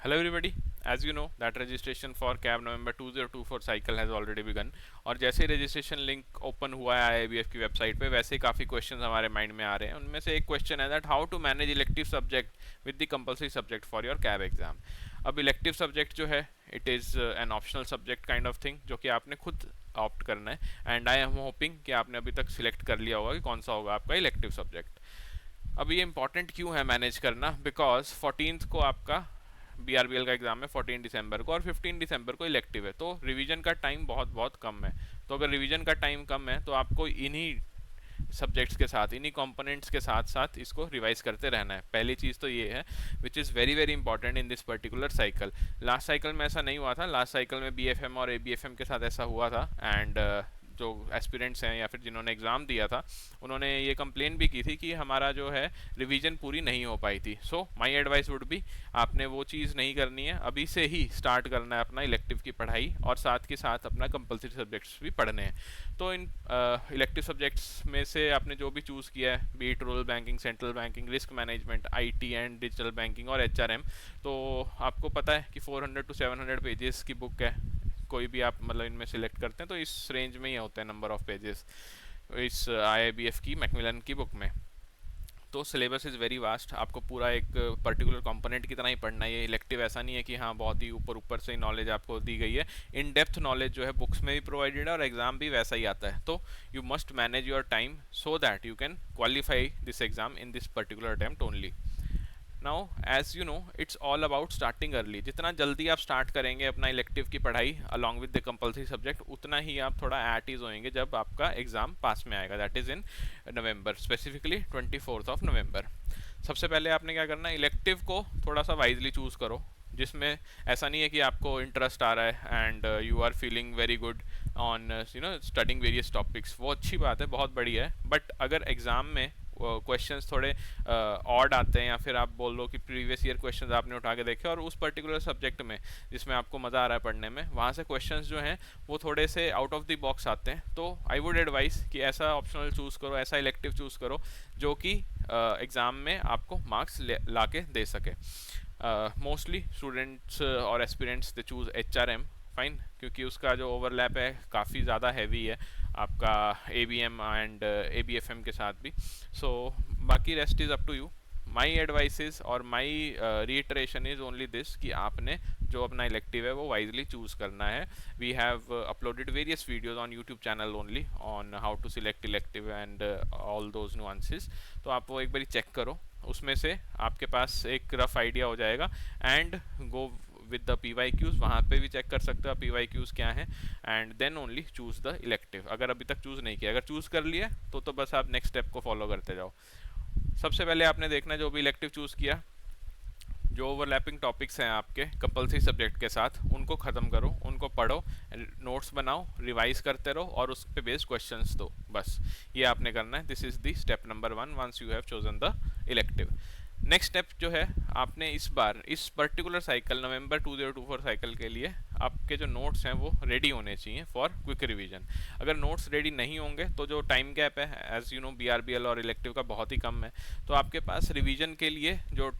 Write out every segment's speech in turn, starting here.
Hello everybody, as you know that registration for cab November 2024 cycle has already begun और जैसे ही registration link open हुआ है IIBF की website पे वैसे ही काफ़ी क्वेश्चंस हमारे माइंड में आ रहे हैं। उनमें से एक क्वेश्चन है that how to manage elective subject with the compulsory subject for your CAIIB exam. अब इलेक्टिव सब्जेक्ट जो है it is an optional subject kind of thing जो कि आपने खुद ऑप्ट करना है एंड आई एम होपिंग कि आपने अभी तक सिलेक्ट कर लिया होगा कि कौन सा होगा आपका इलेक्टिव सब्जेक्ट। अब ये इंपॉर्टेंट क्यों है मैनेज करना, बिकॉज 14th को आपका BRBL का एग्जाम है 14 दिसंबर को और 15 दिसंबर को इलेक्टिव है, तो रिवीजन का टाइम बहुत बहुत कम है। तो अगर रिवीजन का टाइम कम है तो आपको इन्हीं सब्जेक्ट्स के साथ इन्हीं कंपोनेंट्स के साथ साथ इसको रिवाइज करते रहना है। पहली चीज़ तो ये है which is very very important in this particular cycle. Last cycle में ऐसा नहीं हुआ था, लास्ट साइकिल में BFM और ABFM के साथ ऐसा हुआ था एंड जो एस्पिरेंट्स हैं या फिर जिन्होंने एग्ज़ाम दिया था उन्होंने ये कंप्लेन भी की थी कि हमारा जो है रिवीजन पूरी नहीं हो पाई थी। So my advice would be आपने वो चीज़ नहीं करनी है, अभी से ही स्टार्ट करना है अपना इलेक्टिव की पढ़ाई और साथ के साथ अपना कंपलसरी सब्जेक्ट्स भी पढ़ने हैं। तो इन इलेक्टिव सब्जेक्ट्स में से आपने जो भी चूज़ किया है, be it rural banking, central banking, risk management, IT and digital banking और HRM, तो आपको पता है कि 400 to 700 पेजेस की बुक है। कोई भी आप मतलब इनमें सिलेक्ट करते हैं तो इस रेंज में ही होते हैं नंबर ऑफ पेजेस इस IIBF की मैकमिलन की बुक में। तो सिलेबस इज़ वेरी वास्ट, आपको पूरा एक पर्टिकुलर कंपोनेंट की तरह ही पढ़ना है। ये इलेक्टिव ऐसा नहीं है कि हाँ बहुत ही ऊपर ऊपर से ही नॉलेज आपको दी गई है। इन डेप्थ नॉलेज जो है बुक्स में भी प्रोवाइडेड है और एग्जाम भी वैसा ही आता है। तो you must manage your time so that you can qualify this exam in this particular attempt only. Now as you know it's all about starting early. जितना जल्दी आप स्टार्ट करेंगे अपना इलेक्टिव की पढ़ाई along with the compulsory subject, उतना ही आप थोड़ा एट ईज होंगे जब आपका एग्जाम पास में आएगा, that is in November, specifically 24 नवंबर। सबसे पहले आपने क्या करना है, इलेक्टिव को थोड़ा सा वाइजली चूज़ करो जिसमें ऐसा नहीं है कि आपको इंटरेस्ट आ रहा है and you are feeling very good on studying various topics. वो अच्छी बात है, बहुत बढ़िया है, बट अगर एग्ज़ाम में क्वेश्चंस थोड़े ऑड आते हैं या फिर आप बोल लो कि प्रीवियस ईयर क्वेश्चंस आपने उठा के देखे और उस पर्टिकुलर सब्जेक्ट में जिसमें आपको मज़ा आ रहा है पढ़ने में, वहाँ से क्वेश्चंस जो हैं वो थोड़े से आउट ऑफ द बॉक्स आते हैं, तो आई वुड एडवाइस कि ऐसा ऑप्शनल चूज़ करो, ऐसा इलेक्टिव चूज़ करो जो कि एग्ज़ाम में आपको मार्क्स ला के दे सके। मोस्टली स्टूडेंट्स और एस्पिरेंट्स दे चूज़ HRM, फाइन, क्योंकि उसका जो ओवरलैप है काफ़ी ज़्यादा हैवी है आपका ABM एंड ABFM के साथ भी। सो बाकी rest is up to you. My advices और my reiteration is only this कि आपने जो अपना इलेक्टिव है वो वाइजली चूज़ करना है। We have uploaded various videos on YouTube channel only on how to select elective and all those nuances, तो आप वो एक बारी चेक करो, उसमें से आपके पास एक रफ आइडिया हो जाएगा and go with the PYQs, वहाँ पे भी चेक कर सकते हो आप PYQs क्या हैं and then only choose the elective. अगर अभी तक चूज़ नहीं किया, अगर चूज़ कर लिया तो बस आप नेक्स्ट स्टेप को फॉलो करते जाओ। सबसे पहले आपने देखना है जो भी इलेक्टिव चूज़ किया, जो ओवरलैपिंग टॉपिक्स हैं आपके कंपलसरी सब्जेक्ट के साथ उनको ख़त्म करो, उनको पढ़ो, नोट्स बनाओ, रिवाइज करते रहो और उस पे बेस्ड क्वेश्चंस दो, बस ये आपने करना है। This is the step number 1 once you have chosen the elective. Next step जो है, आपने इस बार इस पर्टिकुलर साइकिल नवंबर 2024 साइकिल के लिए आपके जो नोट्स हैं वो रेडी होने चाहिए फॉर क्विक रिवीजन। अगर नोट्स रेडी नहीं होंगे तो जो टाइम गैप है एज यू नो BRBL और इलेक्टिव का बहुत ही कम है, तो आपके पास रिवीजन के लिए जो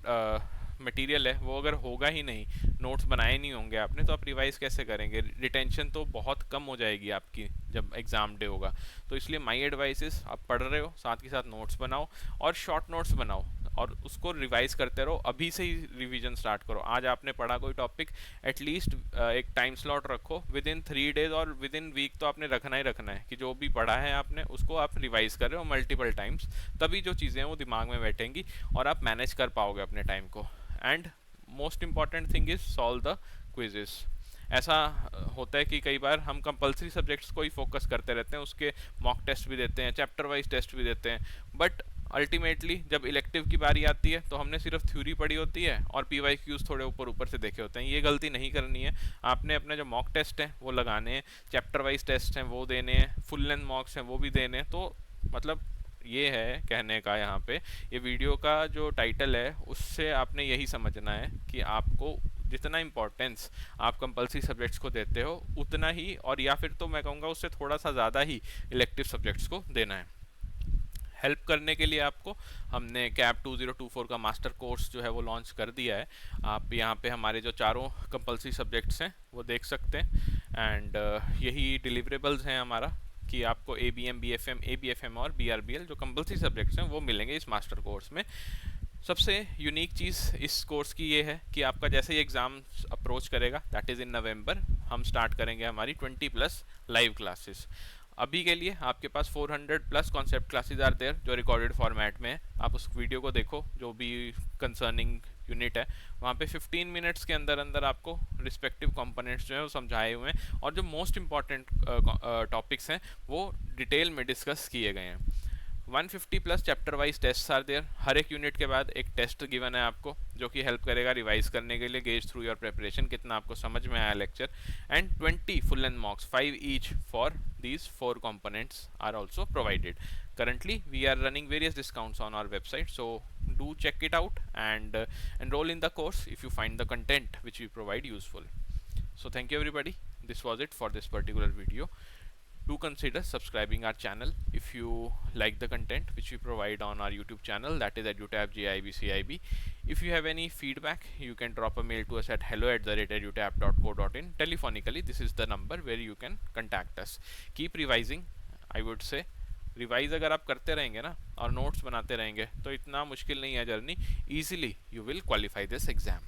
मटेरियल है वो अगर होगा ही नहीं, नोट्स बनाए नहीं होंगे आपने, तो आप रिवाइज कैसे करेंगे? रिटेंशन तो बहुत कम हो जाएगी आपकी जब एग्ज़ाम डे होगा। तो इसलिए माई एडवाइस इज आप पढ़ रहे हो साथ के साथ नोट्स बनाओ और शॉर्ट नोट्स बनाओ और उसको रिवाइज करते रहो। अभी से ही रिवीजन स्टार्ट करो। आज आपने पढ़ा कोई टॉपिक, एटलीस्ट एक टाइम स्लॉट रखो विद इन 3 days और विद इन वीक, तो आपने रखना ही रखना है कि जो भी पढ़ा है आपने उसको आप रिवाइज कर रहे हो मल्टीपल टाइम्स, तभी जो चीज़ें हैं वो दिमाग में बैठेंगी और आप मैनेज कर पाओगे अपने टाइम को। And most important thing is solve the quizzes. ऐसा होता है कि कई बार हम कंपलसरी सब्जेक्ट्स को ही फोकस करते रहते हैं, उसके मॉक टेस्ट भी देते हैं, चैप्टर वाइज टेस्ट भी देते हैं, बट अल्टीमेटली जब इलेक्टिव की बारी आती है तो हमने सिर्फ थ्योरी पढ़ी होती है और PYQs थोड़े ऊपर ऊपर से देखे होते हैं। ये गलती नहीं करनी है, आपने अपने जो मॉक टेस्ट हैं वो लगाने हैं, चैप्टर वाइज टेस्ट हैं वो देने हैं, फुल लेंथ मॉक्स हैं वो भी देने हैं। तो मतलब ये है कहने का, यहाँ पे ये वीडियो का जो टाइटल है उससे आपने यही समझना है कि आपको जितना इम्पोर्टेंस आप कंपलसरी सब्जेक्ट्स को देते हो उतना ही, और या फिर तो मैं कहूँगा उससे थोड़ा सा ज़्यादा ही इलेक्टिव सब्जेक्ट्स को देना है। हेल्प करने के लिए आपको हमने कैब 2024 का मास्टर कोर्स जो है वो लॉन्च कर दिया है। आप यहाँ पे हमारे जो चारों कंपल्सरी सब्जेक्ट्स हैं वो देख सकते हैं एंड यही डिलीवरेबल्स हैं हमारा कि आपको ABM, BFM, ABFM और BRBL जो कंपल्सरी सब्जेक्ट्स हैं वो मिलेंगे इस मास्टर कोर्स में। सबसे यूनिक चीज़ इस कोर्स की ये है कि आपका जैसे ही एग्ज़ाम अप्रोच करेगा, दैट इज़ इन नवंबर, हम स्टार्ट करेंगे हमारी 20+ लाइव क्लासेस। अभी के लिए आपके पास 400+ कॉन्सेप्ट क्लासेस आर देयर जो रिकॉर्डेड फॉर्मेट में है। आप उस वीडियो को देखो जो भी कंसर्निंग यूनिट है, वहाँ पे 15 मिनट्स के अंदर अंदर आपको रिस्पेक्टिव कंपोनेंट्स जो है वो समझाए हुए हैं और जो मोस्ट इंपॉर्टेंट टॉपिक्स हैं वो डिटेल में डिस्कस किए गए हैं। 150+ chapter wise test are there. हर एक यूनिट के बाद एक टेस्ट गिवन है आपको जो कि हेल्प करेगा रिवाइज करने के लिए, गेज थ्रू योर प्रिपरेशन कितना आपको समझ में आया lecture. And 20 full length मॉक्स 5 each for these 4 components are also provided. Currently we are running various discounts on our website, so do check it out and enroll in the course if you find the content which we provide useful. So thank you everybody, this was it for this particular video. Do consider subscribing our channel if you like the content which we provide on our YouTube channel, that is EduTap JIBCIB. If you have any feedback, you can drop a mail to us at hello@edutap.co.in. Telephonically, this is the number where you can contact us. Keep revising, I would say. Revise अगर आप करते रहेंगे ना और notes बनाते रहेंगे तो इतना मुश्किल नहीं है journey, easily you will qualify this exam.